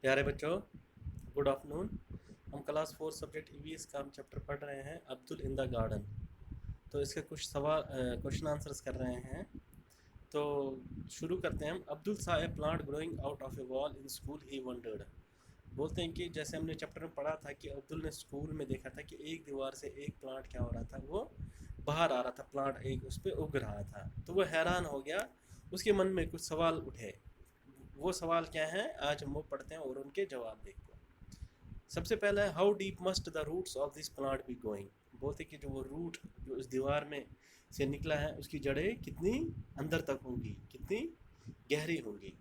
प्यारे बच्चों, good afternoon. हम क्लास 4 सब्जेक्ट ईवीएस का हम चैप्टर पढ़ रहे हैं अब्दुल इन द गार्डन। तो इसके कुछ सवाल क्वेश्चन आंसर्स कर रहे हैं। तो शुरू करते हैं हम। Abdul saw a plant growing out of a wall in school he wondered. बोलते हैं कि जैसे हमने चैप्टर में पढ़ा था कि अब्दुल ने स्कूल में देखा था कि एक दीवार से एक प्लांट क्या हो रहा था, वो बाहर आ रहा था, प्लांट एक उस पर उग रहा था। तो वो हैरान हो गया, उसके मन में कुछ सवाल उठे। वो सवाल क्या हैं, आज हम वो पढ़ते हैं और उनके जवाब देखते हैं। सबसे पहला है, how deep must the roots of this plant be going. बोलते कि जो वो रूट जो इस दीवार में से निकला है, उसकी जड़ें कितनी अंदर तक होंगी, कितनी गहरी होंगी।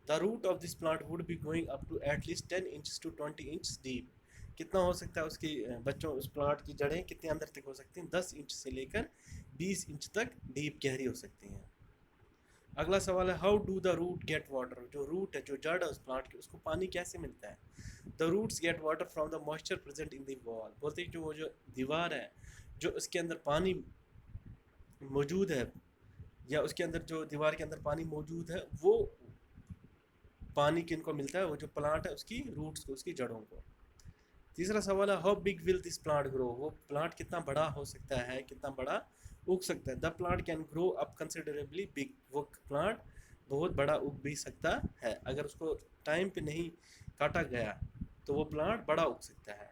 The root of this plant would be going up to at least 10 inch to 20 inch deep. कितना हो सकता है उसकी बच्चों, उस प्लांट की जड़ें कितने अंदर तक हो सकती हैं? 10 इंच से लेकर 20 इंच तक डीप गहरी हो सकती हैं। अगला सवाल है, how do the root get water. जो रूट है, जो जड़ है उस प्लांट की, उसको पानी कैसे मिलता है? The roots get water from the moisture present in the wall. बोलते हैं जो वो जो दीवार है, जो उसके अंदर पानी मौजूद है, या उसके अंदर जो दीवार के अंदर पानी मौजूद है, वो पानी किनको मिलता है? वो जो प्लांट है उसकी रूट्स को, उसकी जड़ों को। तीसरा सवाल है, how big will this plant grow. वो प्लांट कितना बड़ा हो सकता है, कितना बड़ा उग सकता है? The plant can grow up considerably big. वो प्लांट बहुत बड़ा उग भी सकता है, अगर उसको टाइम पे नहीं काटा गया तो वो प्लांट बड़ा उग सकता है।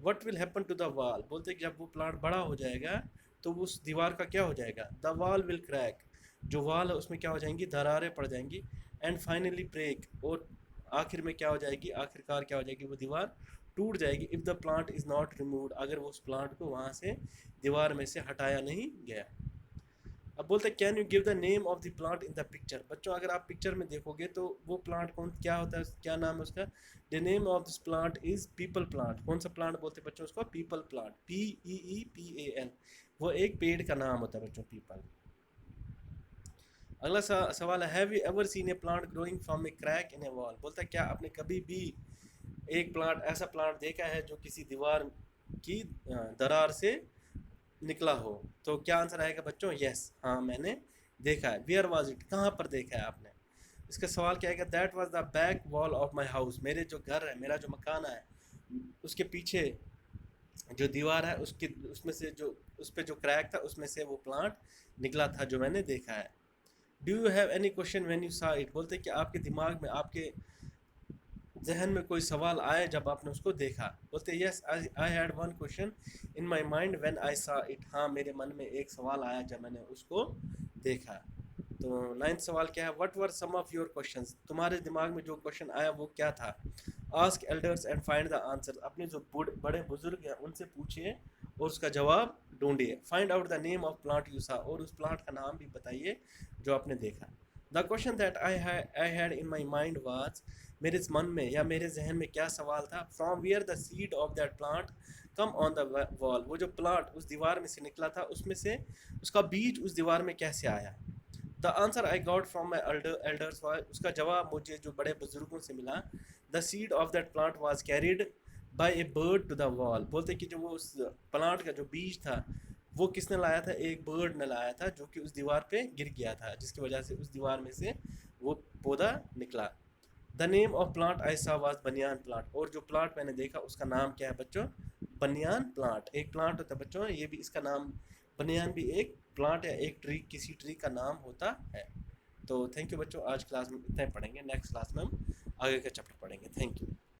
What will happen to the wall. बोलते हैं कि जब वो प्लांट बड़ा हो जाएगा तो उस दीवार का क्या हो जाएगा? The wall will crack. जो वॉल है उसमें क्या हो जाएंगी? दरारें पड़ जाएंगी। And finally break. और आखिर में क्या हो जाएगी? आखिरकार क्या हो जाएगी? वो दीवार टूट जाएगी। If the plant is not removed. अगर वो उस प्लांट को वहाँ से दीवार में से हटाया नहीं गया। अब बोलते हैं, can you give the name of the plant in the picture. बच्चों अगर आप पिक्चर में देखोगे तो वो प्लांट कौन क्या होता है, क्या नाम है उसका? The name of this plant is people plant. कौन सा प्लांट बोलते हैं बच्चों उसको? People plant. PEEPAL। वो एक पेड़ का नाम होता है बच्चों, पीपल। अगला सवाल है, have you ever seen A plant growing from A crack in A wall. बोलता है क्या आपने कभी भी एक प्लांट, ऐसा प्लांट देखा है जो किसी दीवार की दरार से निकला हो? तो क्या आंसर आएगा बच्चों? यस, हाँ मैंने देखा है। Where was it. कहाँ पर देखा है आपने? इसका सवाल क्या आएगा? That was the back wall of my house. मेरे जो घर है, मेरा जो मकान है, उसके पीछे जो दीवार है, उसकी उसमें से जो उस पर जो क्रैक था, उसमें से वो प्लांट निकला था जो मैंने देखा है। Do you have any question when you सा इट। बोलते कि आपके दिमाग में, आपके जहन में कोई सवाल आए जब आपने उसको देखा? बोलते yes, I had one question in my mind when I सा इट। हाँ मेरे मन में एक सवाल आया जब मैंने उसको देखा। तो 9th सवाल क्या है, what were some of your questions. तुम्हारे दिमाग में जो क्वेश्चन आया वो क्या था? Ask elders and find the answer. अपने जो बड़े बुजुर्ग हैं उनसे पूछिए और उसका जवाब ढूंढिए। Find out the name of plant you सा। और उस प्लांट का नाम भी बताइए जो आपने देखा। The question that I had in my mind was. मेरे मन में या मेरे जहन में क्या सवाल था? From wear the seed of that plant come on the wall. वो जो प्लांट उस दीवार में से निकला था, उसमें से उसका बीज उस दीवार में कैसे आया? The answer I got from my elders was. उसका जवाब मुझे जो बड़े बुजुर्गों से मिला, the seed of that plant was carried by a bird to the wall. बोलते कि जो वो उस प्लांट का जो बीज था, वो किसने लाया था? एक बर्ड ने लाया था, जो कि उस दीवार पे गिर गया था, जिसकी वजह से उस दीवार में से वो पौधा निकला। The name of plant I सा वाज बनियान प्लांट। और जो प्लांट मैंने देखा उसका नाम क्या है बच्चों? बनियान प्लांट। एक प्लांट होता है बच्चों, ये भी इसका नाम बनियान भी एक प्लांट या एक ट्री, किसी ट्री का नाम होता है। तो थैंक यू बच्चों, आज क्लास में इतना ही पढ़ेंगे। नेक्स्ट क्लास में हम आगे का चैप्टर पढ़ेंगे। Thank you.